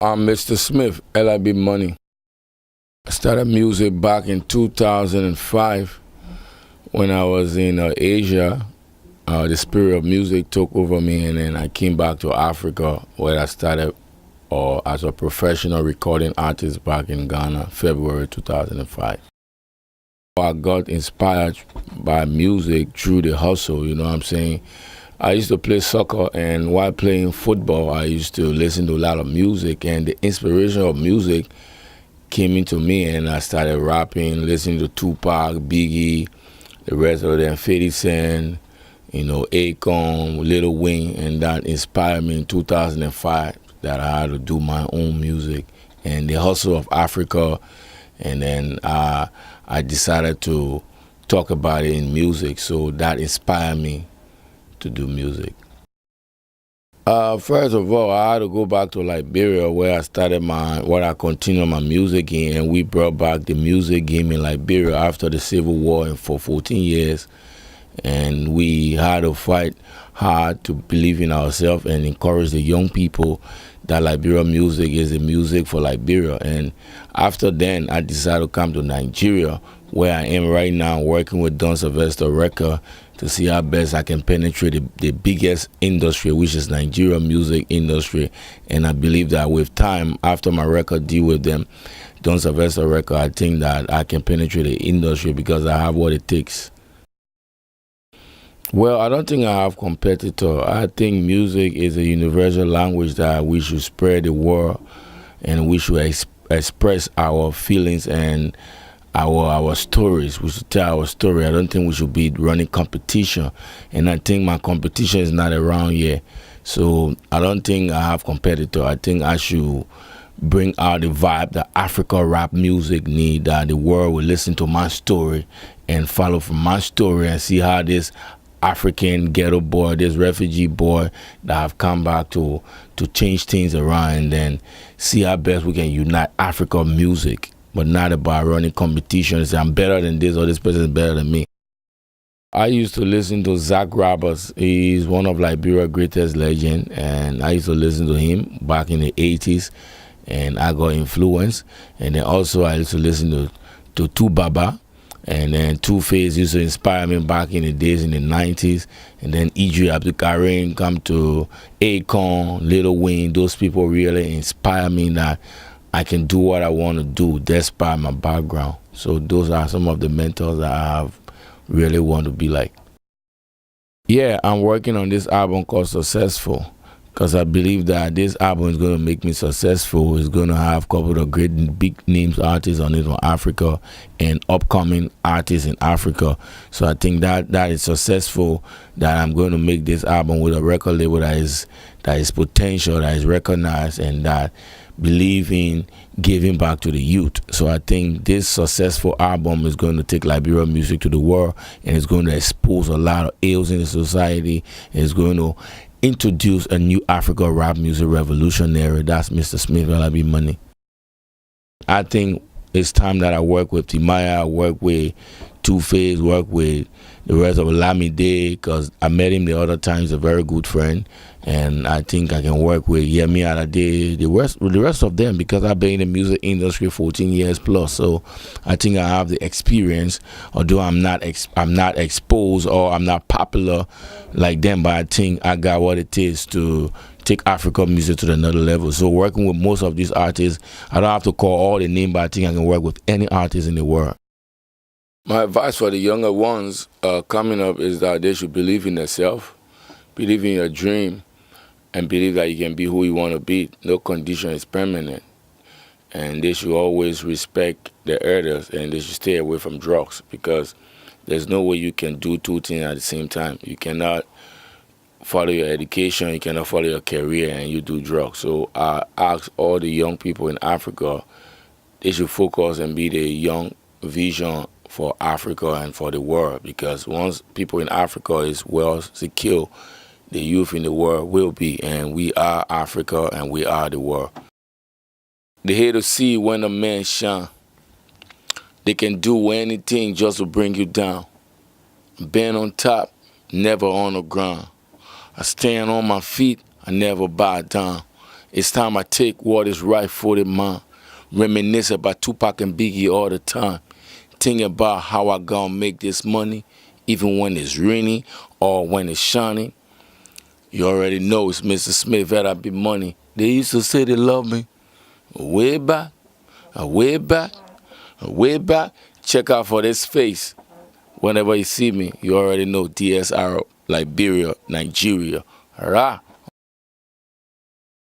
I'm Mr. Smith, LIB Money. I started music back in 2005 when I was in Asia. The spirit of music took over me, and then I came back to Africa where I started as a professional recording artist back in Ghana, February 2005. I got inspired by music through the hustle, you know what I'm saying? I used to play soccer, and while playing football, I used to listen to a lot of music, and the inspiration of music came into me, and I started rapping, listening to Tupac, Biggie, the rest of them, 50 Cent, Akon, Lil Wayne, and that inspired me in 2005 that I had to do my own music and the hustle of Africa, and then I decided to talk about it in music, so that inspired me to do music. First of all, I had to go back to Liberia where I started where I continued my music in, and we brought back the music game in Liberia after the Civil War for 14 years. And we had to fight hard to believe in ourselves and encourage the young people that Liberian music is the music for Liberia. And after then, I decided to come to Nigeria, where I am right now, working with Sylvester Records to see how best I can penetrate the biggest industry, which is Nigerian music industry. And I believe that with time, after my record deal with them, Sylvester Records, I think that I can penetrate the industry because I have what it takes. Well, I don't think I have competitor. I think music is a universal language that we should spread the word, and we should express our feelings and our stories. We should tell our story. I don't think we should be running competition, and I think my competition is not around here. So I don't think I have competitor. I think I should bring out the vibe that Africa rap music need, that the world will listen to my story and follow from my story and see how this African ghetto boy, this refugee boy that have come back to change things around, and then see how best we can unite Africa music, but not about running competitions. I'm better than this, or this person is better than me. I used to listen to Zach Roberts. He's one of Liberia's greatest legends, and I used to listen to him back in the 80s, and I got influenced. And then also I used to listen to Tubaba. And then Two-Face used to inspire me back in the days in the 90s. And then Idris Abdulkarim, come to Akon, Lil Wayne. Those people really inspire me that I can do what I want to do despite my background. So those are some of the mentors that I have really want to be like. Yeah, I'm working on this album called Successful, because I believe that this album is going to make me successful. It's going to have a couple of great big names artists on it from Africa and upcoming artists in Africa. So I think that is successful, that I'm going to make this album with a record label that is potential, that is recognized, and that believe in giving back to the youth. So I think this successful album is going to take Liberian music to the world, and it's going to expose a lot of ills in the society. It's going to introduce a new Africa rap music revolutionary. That's Mr. Smith, LIB Money. I think it's time that I work with Timaya, work with Two-Face, work with the rest of Lamide, because I met him the other time. He's a very good friend, and I think I can work with Yemi Alade, the rest of them, because I've been in the music industry 14 years plus. So I think I have the experience, although I'm not exposed or I'm not popular like them, but I think I got what it takes to take African music to another level. So working with most of these artists, I don't have to call all the names, but I think I can work with any artist in the world. My advice for the younger ones coming up is that they should believe in themselves, believe in your dream, and believe that you can be who you want to be. No condition is permanent. And they should always respect their elders, and they should stay away from drugs, because there's no way you can do two things at the same time. You cannot follow your education, you cannot follow your career, and you do drugs. So I ask all the young people in Africa, they should focus and be the young vision for Africa and for the world, because once people in Africa is well secure, the youth in the world will be, and we are Africa and we are the world. They hate to see when a man shine. They can do anything just to bring you down. Been on top, never on the ground. I stand on my feet, I never bow down. It's time I take what is rightfully mine. Reminisce about Tupac and Biggie all the time. Think about how I gonna make this money, even when it's raining or when it's shining. You already know it's Mr. Smith at I Be Money. They used to say they love me. Way back, way back, way back. Check out for this face. Whenever you see me, you already know DSR, Liberia, Nigeria. Hurrah!